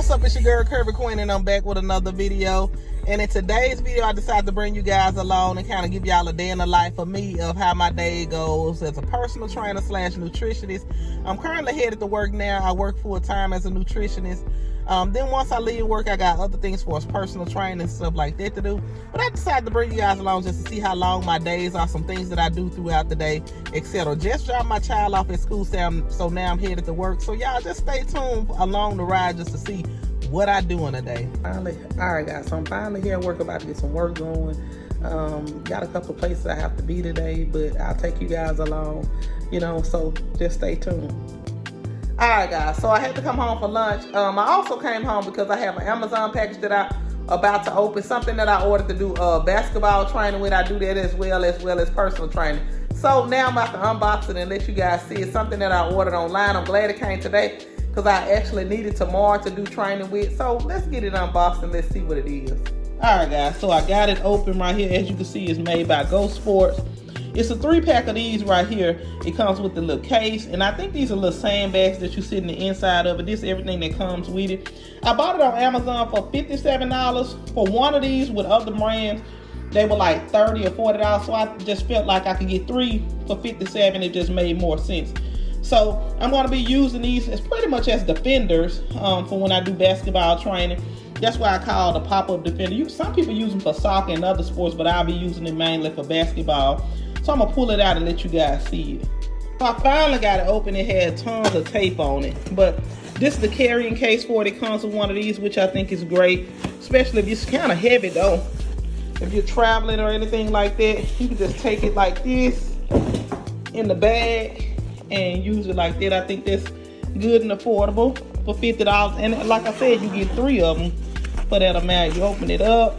What's up, it's your girl Kirby Queen, and I'm back with another video. And in today's video, I decided to bring you guys along and kind of give y'all a day in the life of me, of how my day goes as a personal trainer slash nutritionist. I'm currently headed to work now. I work full-time as a nutritionist. Then once I leave work, I got other things for us, personal training and stuff like that to do. But I decided to bring you guys along just to see how long my days are, some things that I do throughout the day, etc. Just dropped my child off at school, so now I'm headed to work. So y'all just stay tuned along the ride just to see what I do in a day. Finally, all right guys, so I'm finally here at work, about to get some work going. Got a couple of places I have to be today, but I'll take you guys along, so just stay tuned. All right guys, so I had to come home for lunch. I also came home because I have an Amazon package that I'm about to open, something that I ordered to do basketball training with. I do that as well as personal training. So now I'm about to unbox it and let you guys see. It's something that I ordered online. I'm glad it came today because I actually need it tomorrow to do training with. So let's get it unboxed and let's see what it is. All right guys, so I got it open right here. As you can see, it's made by Go Sports. It's a 3-pack of these right here. It comes with the little case, and I think these are little sandbags that you sit in the inside of it. This is everything that comes with it. I bought it on Amazon for $57 for one of these. With other brands, they were like $30 or $40, so I just felt like I could get 3 for $57. It just made more sense. So I'm going to be using these as pretty much as defenders for when I do basketball training. That's why I call the pop-up defender. Some people use them for soccer and other sports, but I'll be using it mainly for basketball. So I'm going to pull it out and let you guys see it. So I finally got it open. It had tons of tape on it. But this is the carrying case for it. It comes with one of these, which I think is great. Especially if it's kind of heavy though. If you're traveling or anything like that, you can just take it like this in the bag and use it like that. I think that's good and affordable for $50. And like I said, you get 3 of them for that amount. You open it up.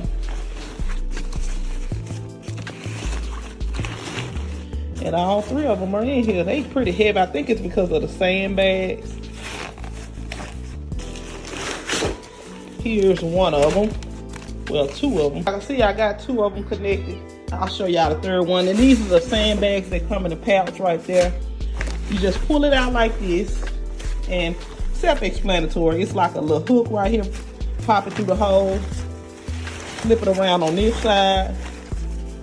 And all 3 of them are in here. They pretty heavy. I think it's because of the sandbags. Here's one of them. Well, 2 of them. I can see I got 2 of them connected. I'll show y'all the 3rd one. And these are the sandbags that come in the pouch right there. You just pull it out like this. And self-explanatory. It's like a little hook right here. Pop it through the hole. Flip it around on this side.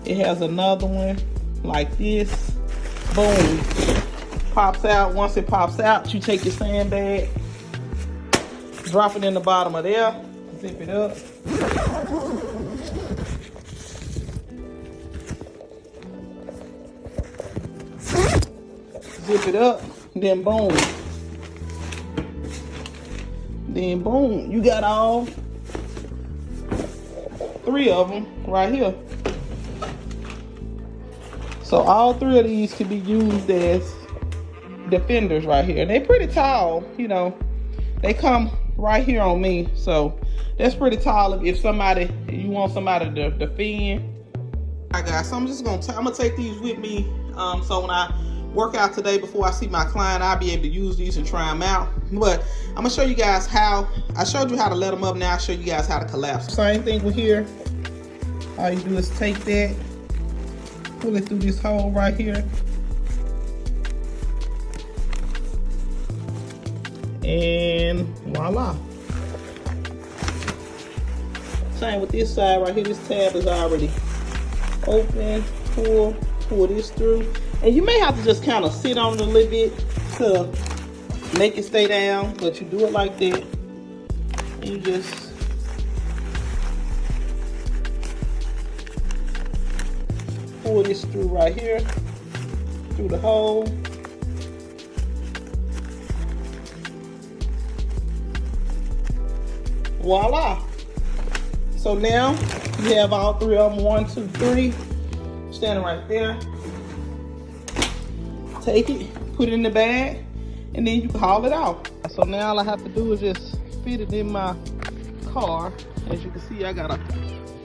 It has another one like this. Boom. Pops out. Once it pops out, you take your sandbag, drop it in the bottom of there, zip it up. Zip it up, then boom. Then boom. You got all 3 of them right here. So all 3 of these can be used as defenders right here. And they're pretty tall, They come right here on me. So that's pretty tall if you want somebody to defend. All right guys, so I'm gonna take these with me. So when I work out today before I see my client, I'll be able to use these and try them out. But I'm gonna show you guys how. I showed you how to let them up. Now I'll show you guys how to collapse. Same thing with here. All you do is take that, pull it through this hole right here, and voila. Same with this side right here. This tab is already open. Pull this through, and you may have to just kind of sit on it a little bit to make it stay down, but you do it like that, and you just pull this through right here, through the hole. Voila. So now you have all 3 of them, 1, 2, 3, standing right there. Take it, put it in the bag, and then you can haul it out. So now all I have to do is just fit it in my car. As you can see, I got a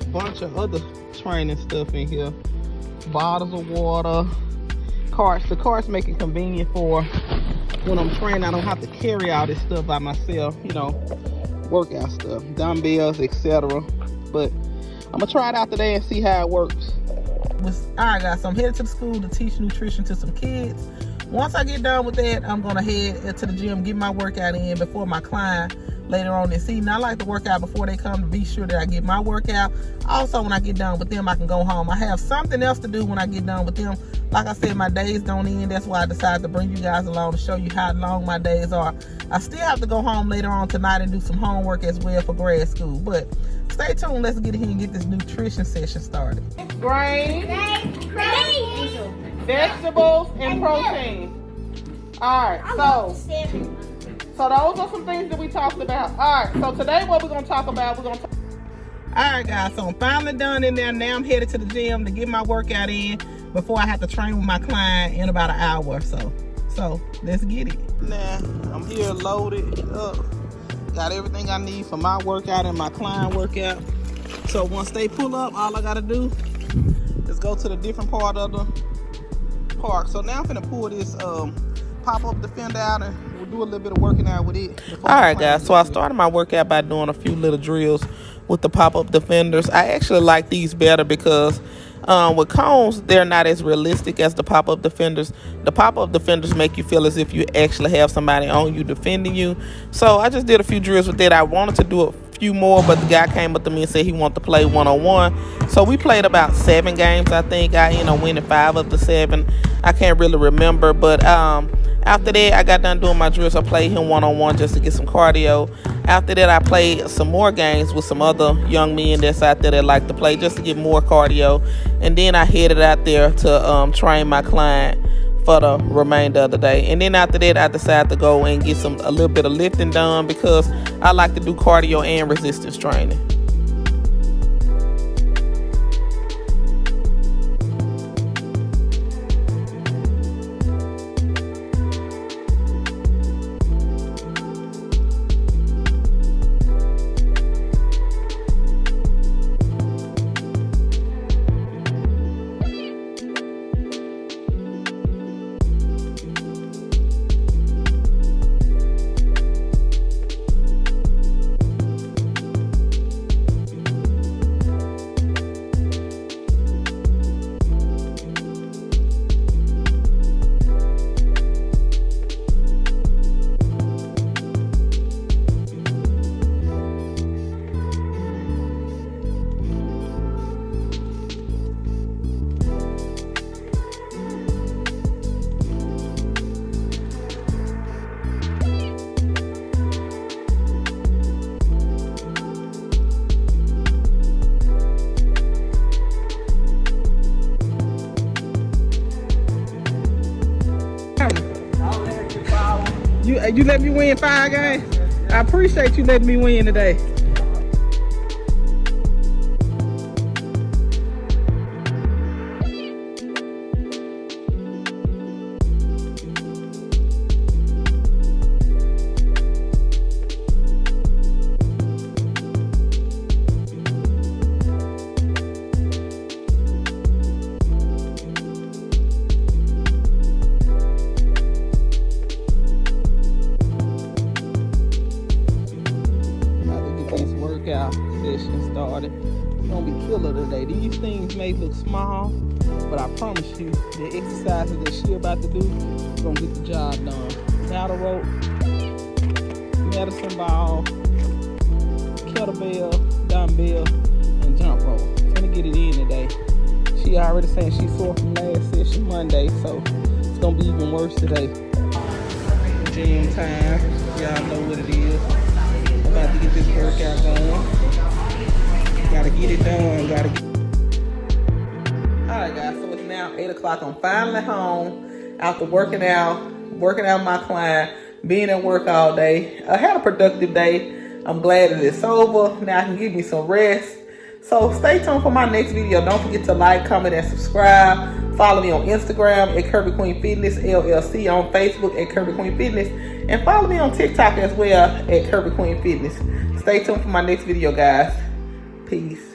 bunch of other training stuff in here. Bottles of water, carts. The carts make it convenient for when I'm training. I don't have to carry all this stuff by myself, workout stuff, dumbbells, etc. But I'm gonna try it out today and see how it works. All right guys, so I'm headed to the school to teach nutrition to some kids. Once I get done with that, I'm gonna head to the gym, get my workout in before my client later on this evening. I like to work out before they come to be sure that I get my workout. Also, when I get done with them, I can go home. I have something else to do when I get done with them. Like I said, my days don't end. That's why I decided to bring you guys along to show you how long my days are. I still have to go home later on tonight and do some homework as well for grad school. But stay tuned. Let's get in here and get this nutrition session started. Grains, vegetables, and protein. All right, so those are some things that we talked about. All right, so today what we're gonna talk about, all right, guys, so I'm finally done in there. Now I'm headed to the gym to get my workout in before I have to train with my client in about an hour or so. So let's get it. Now I'm here loaded up. Got everything I need for my workout and my client workout. So once they pull up, all I gotta do is go to the different part of the park. So now I'm gonna pull this pop-up defender out and we'll do a little bit of working out with it. All right, guys, so I started my workout by doing a few little drills with the pop-up defenders. I actually like these better because with cones, they're not as realistic as the pop-up defenders. The pop-up defenders make you feel as if you actually have somebody on you defending you. So I just did a few drills with that. I wanted to do a few more, but the guy came up to me and said he wanted to play one-on-one. So we played about 7 games, I think. I ended up winning 5 of the 7. I can't really remember, but after that, I got done doing my drills. I played him one-on-one just to get some cardio. After that, I played some more games with some other young men that's out there that like to play just to get more cardio. And then I headed out there to train my client for the remainder of the day. And then after that, I decided to go and get a little bit of lifting done because I like to do cardio and resistance training. You let me win 5 games? I appreciate you letting me win today. Workout session started. It's gonna be killer today. These things may look small, but I promise you the exercises that she about to do is gonna get the job done. Paddle rope, medicine ball, kettlebell, dumbbell, and jump rope. Gonna get it in today. She already saying she's sore from last session Monday, so it's gonna be even worse today. Gym time, y'all know what it is. About to get this workout going. Gotta get it done. Alright guys, so it's now 8 o'clock. I'm finally home after working out my client, being at work all day. I had a productive day. I'm glad that it's over. Now I can give me some rest. So stay tuned for my next video. Don't forget to like, comment, and subscribe. Follow me on Instagram at Kirby Queen Fitness LLC, on Facebook at Kirby Queen Fitness, and follow me on TikTok as well at Kirby Queen Fitness. Stay tuned for my next video, guys. Peace.